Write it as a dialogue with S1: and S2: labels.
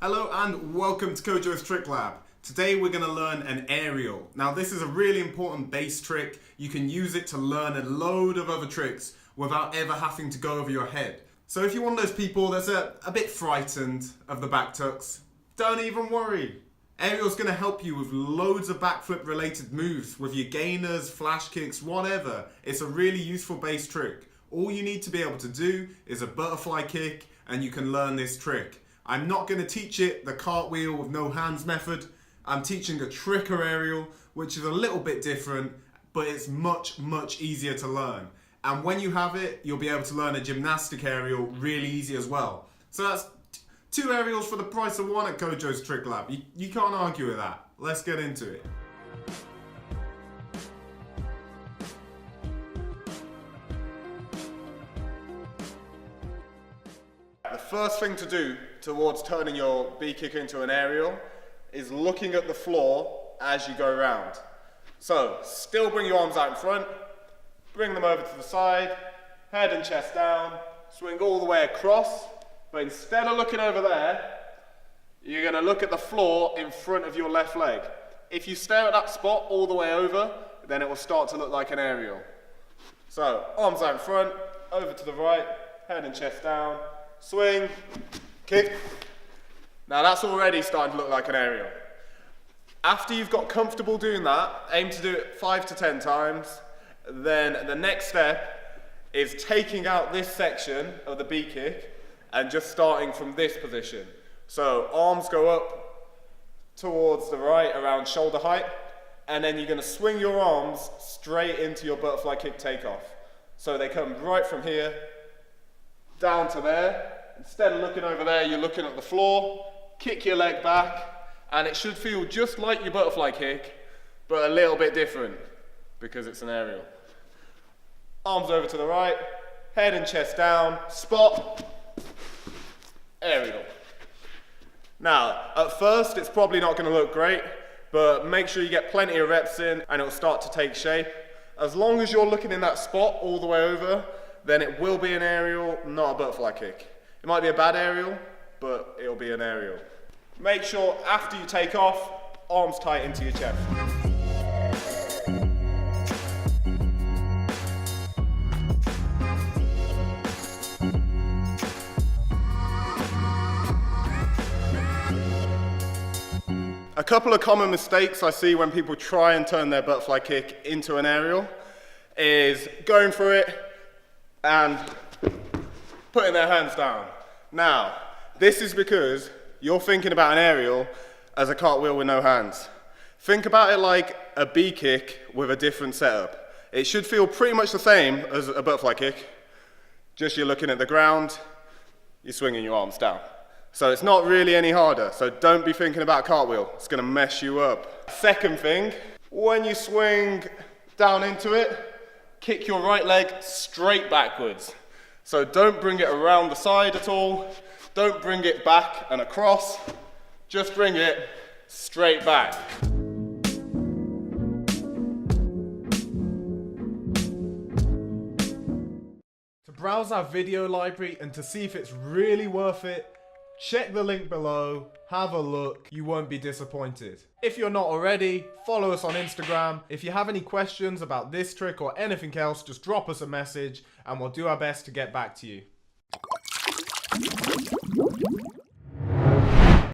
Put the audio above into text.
S1: Hello and welcome to Kojo's Trick Lab. Today we're going to learn an aerial. Now this is a really important base trick. You can use it to learn a load of other tricks without ever having to go over your head. So if you're one of those people that's a bit frightened of the back tucks, don't even worry. Aerial's going to help you with loads of backflip related moves with your gainers, flash kicks, whatever. It's a really useful base trick. All you need to be able to do is a butterfly kick and you can learn this trick. I'm not going to teach it the cartwheel with no hands method. I'm teaching a tricker aerial, which is a little bit different, but it's much easier to learn. And when you have it, you'll be able to learn a gymnastic aerial really easy as well. So that's two aerials for the price of one at Kojo's Trick Lab. You can't argue with that. Let's get into it. The first thing to do towards turning your B kick into an aerial is looking at the floor as you go around. So, still bring your arms out in front, bring them over to the side, head and chest down, swing all the way across, but instead of looking over there, you're going to look at the floor in front of your left leg. If you stare at that spot all the way over, then it will start to look like an aerial. So, arms out in front, over to the right, head and chest down, swing, kick. Now that's already starting to look like an aerial. After you've got comfortable doing that, aim to do it 5 to 10 times. Then the next step is taking out this section of the B kick and just starting from this position. So arms go up towards the right around shoulder height, and then you're going to swing your arms straight into your butterfly kick takeoff. So they come right from here down to there. Instead of looking over there, you're looking at the floor, kick your leg back, and it should feel just like your butterfly kick, but a little bit different because it's an aerial. Arms over to the right, head and chest down, spot, aerial. Now, at first, it's probably not going to look great, but make sure you get plenty of reps in and it'll start to take shape. As long as you're looking in that spot all the way over, then it will be an aerial, not a butterfly kick. It might be a bad aerial, but it'll be an aerial. Make sure after you take off, arms tight into your chest. A couple of common mistakes I see when people try and turn their butterfly kick into an aerial is going for it and putting their hands down. Now, this is because you're thinking about an aerial as a cartwheel with no hands. Think about it like a B kick with a different setup. It should feel pretty much the same as a butterfly kick, just you're looking at the ground, you're swinging your arms down. So it's not really any harder, so don't be thinking about cartwheel, it's gonna mess you up. Second thing, when you swing down into it, kick your right leg straight backwards. So don't bring it around the side at all, don't bring it back and across, just bring it straight back. To browse our video library and to see if it's really worth it, check the link below, have a look, you won't be disappointed. If you're not already, follow us on Instagram. If you have any questions about this trick or anything else, just drop us a message and we'll do our best to get back to you.